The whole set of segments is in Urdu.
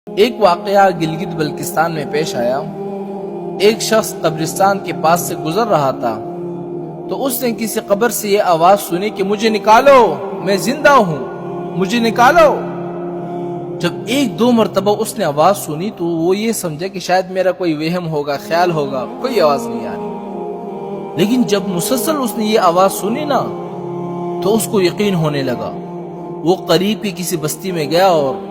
ایک واقعہ گلگت بلتستان میں پیش آیا۔ ایک شخص قبرستان کے پاس سے گزر رہا تھا تو اس نے کسی قبر سے یہ آواز سنی کہ مجھے نکالو، میں زندہ ہوں، مجھے نکالو۔ جب ایک دو مرتبہ اس نے آواز سنی تو وہ یہ سمجھا کہ شاید میرا کوئی وہم ہوگا، خیال ہوگا، کوئی آواز نہیں آ رہی۔ لیکن جب مسلسل اس نے یہ آواز سنی نا تو اس کو یقین ہونے لگا۔ وہ قریب کی کسی بستی میں گیا اور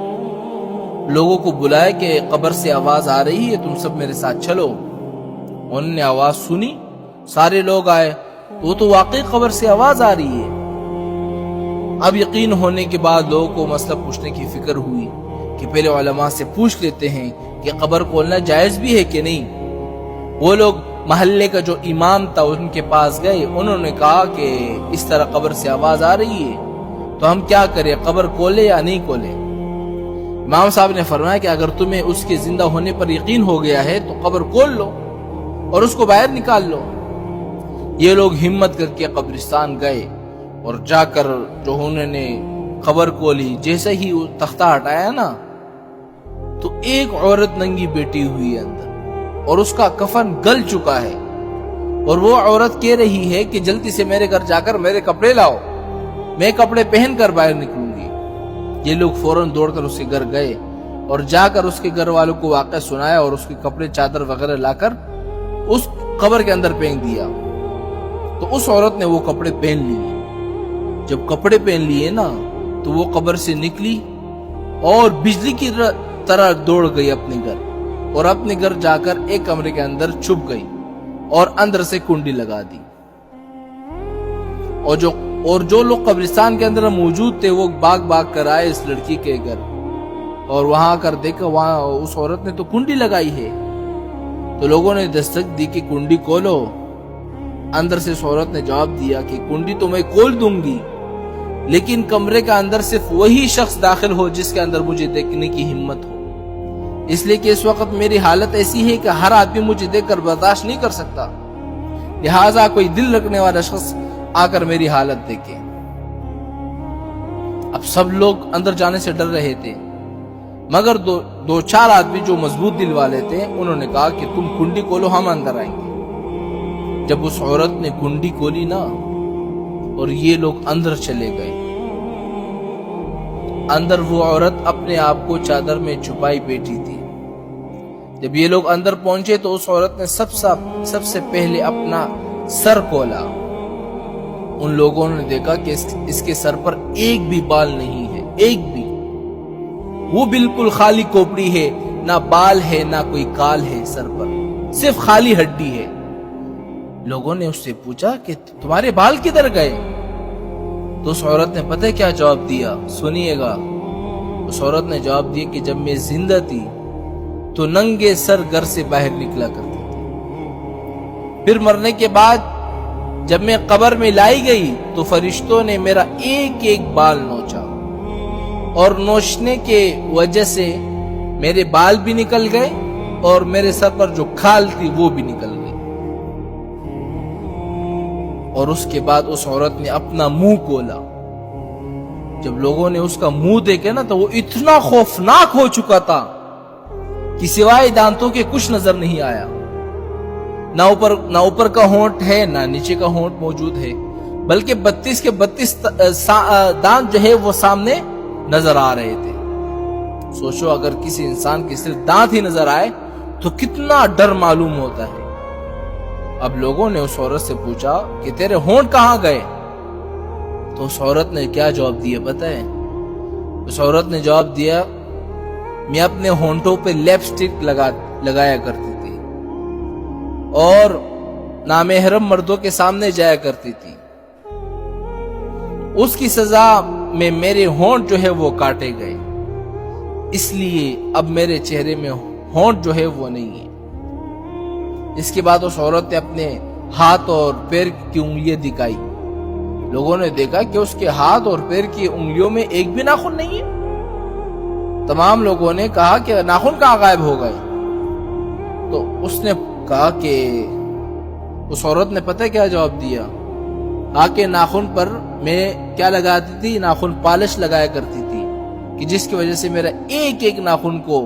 لوگوں کو بلایا کہ قبر سے آواز آ رہی ہے، تم سب میرے ساتھ چلو۔ انہوں نے آواز سنی، سارے لوگ آئے، وہ تو واقعی قبر سے آواز آ رہی ہے۔ اب یقین ہونے کے بعد لوگوں کو مسئلہ پوچھنے کی فکر ہوئی کہ پہلے علماء سے پوچھ لیتے ہیں کہ قبر کھولنا جائز بھی ہے کہ نہیں۔ وہ لوگ محلے کا جو امام تھا ان کے پاس گئے، انہوں نے کہا کہ اس طرح قبر سے آواز آ رہی ہے تو ہم کیا کریں، قبر کھولے یا نہیں کھولے؟ امام صاحب نے فرمایا کہ اگر تمہیں اس کے زندہ ہونے پر یقین ہو گیا ہے تو قبر کھول لو اور اس کو باہر نکال لو۔ یہ لوگ ہمت کر کے قبرستان گئے اور جا کر جو انہوں نے قبر کھولی، جیسے ہی وہ تختہ ہٹایا نا تو ایک عورت ننگی بیٹھی ہوئی ہے اندر اور اس کا کفن گل چکا ہے، اور وہ عورت کہہ رہی ہے کہ جلدی سے میرے گھر جا کر میرے کپڑے لاؤ، میں کپڑے پہن کر باہر نکلوں گی۔ یہ لوگ فوراً دوڑ کر اس کے گھر گئے اور جا کر اس کے گھر والوں کو واقعہ سنایا اور اس کے کپڑے چادر وغیرہ لا کر اس قبر کے اندر پھینک دیا۔ تو اس عورت نے وہ کپڑے پہن لیے۔ جب کپڑے پہن لیے نا تو وہ قبر سے نکلی اور بجلی کی طرح دوڑ گئی اپنے گھر، اور اپنے گھر جا کر ایک کمرے کے اندر چھپ گئی اور اندر سے کنڈی لگا دی۔ اور جو لوگ قبرستان کے اندر موجود تھے وہ بھاگ کر آئے اس لڑکی کے گھر، اور وہاں کر دیکھا وہاں اس عورت نے تو کنڈی لگائی ہے۔ تو لوگوں نے دستک دی کہ کنڈی کھولو۔ اندر سے اس عورت نے جواب دیا کہ کنڈی تو میں کھول دوں گی، لیکن کمرے کے اندر صرف وہی شخص داخل ہو جس کے اندر مجھے دیکھنے کی ہمت ہو، اس لیے کہ اس وقت میری حالت ایسی ہے کہ ہر آدمی مجھے دیکھ کر برداشت نہیں کر سکتا، لہٰذا کوئی دل رکھنے والا شخص آ کر میری حالت دیکھے۔ اب سب لوگ اندر جانے سے ڈر رہے تھے، مگر دو چار آدمی جو مضبوط دل والے تھے انہوں نے کہا کہ تم کنڈی کھولو، ہم اندر آئیں گے۔ جب اس عورت نے کنڈی کھولی نا اور یہ لوگ اندر چلے گئے، اندر وہ عورت اپنے آپ کو چادر میں چھپائی بیٹھی تھی۔ جب یہ لوگ اندر پہنچے تو اس عورت نے سب سے پہلے اپنا سر کھولا۔ ان لوگوں نے دیکھا کہ اس کے سر پر ایک بھی بال نہیں ہے، ایک بھی، وہ بالکل خالی کھوپڑی ہے، نہ بال ہے نہ کوئی کال ہے سر پر، صرف خالی ہڈی ہے۔ لوگوں نے اس سے پوچھا کہ تمہارے بال کدھر گئے؟ تو اس عورت نے پتہ کیا جواب دیا، سنیے گا۔ اس عورت نے جواب دیا کہ جب میں زندہ تھی تو ننگے سر گھر سے باہر نکلا کرتی تھی، پھر مرنے کے بعد جب میں قبر میں لائی گئی تو فرشتوں نے میرا ایک ایک بال نوچا، اور نوچنے کے وجہ سے میرے بال بھی نکل گئے اور میرے سر پر جو کھال تھی وہ بھی نکل گئی۔ اور اس کے بعد اس عورت نے اپنا منہ کھولا۔ جب لوگوں نے اس کا منہ دیکھا نا تو وہ اتنا خوفناک ہو چکا تھا کہ سوائے دانتوں کے کچھ نظر نہیں آیا، نہ اوپر کا ہونٹ ہے نہ نیچے کا ہونٹ موجود ہے، بلکہ 32 کے 32 دانت جو ہے وہ سامنے نظر آ رہے تھے۔ سوچو اگر کسی انسان کے صرف دانت ہی نظر آئے تو کتنا ڈر معلوم ہوتا ہے۔ اب لوگوں نے اس عورت سے پوچھا کہ تیرے ہونٹ کہاں گئے؟ تو اس عورت نے کیا جواب دیا پتہ ہے؟ اس عورت نے جواب دیا، میں اپنے ہونٹوں پہ لپسٹک لگایا کرتی تھی اور نامحرم مردوں کے سامنے جایا کرتی تھی، اس کی سزا میں میرے ہونٹ جو ہے وہ کاٹے گئے، اس لیے اب میرے چہرے میں ہونٹ جو ہے وہ نہیں ہے۔ اس کے بعد اس عورت نے اپنے ہاتھ اور پیر کی انگلیاں دکھائی۔ لوگوں نے دیکھا کہ اس کے ہاتھ اور پیر کی انگلیوں میں ایک بھی ناخن نہیں ہے۔ تمام لوگوں نے کہا کہ ناخن کہاں غائب ہو گئے؟ تو اس نے کہا کہ اس عورت نے پتہ کیا جواب دیا؟ کہ ناخن پر میں کیا لگاتی تھی؟ ناخن پالش لگایا کرتی تھی، کہ جس کی وجہ سے میرا ایک ایک ناخن کو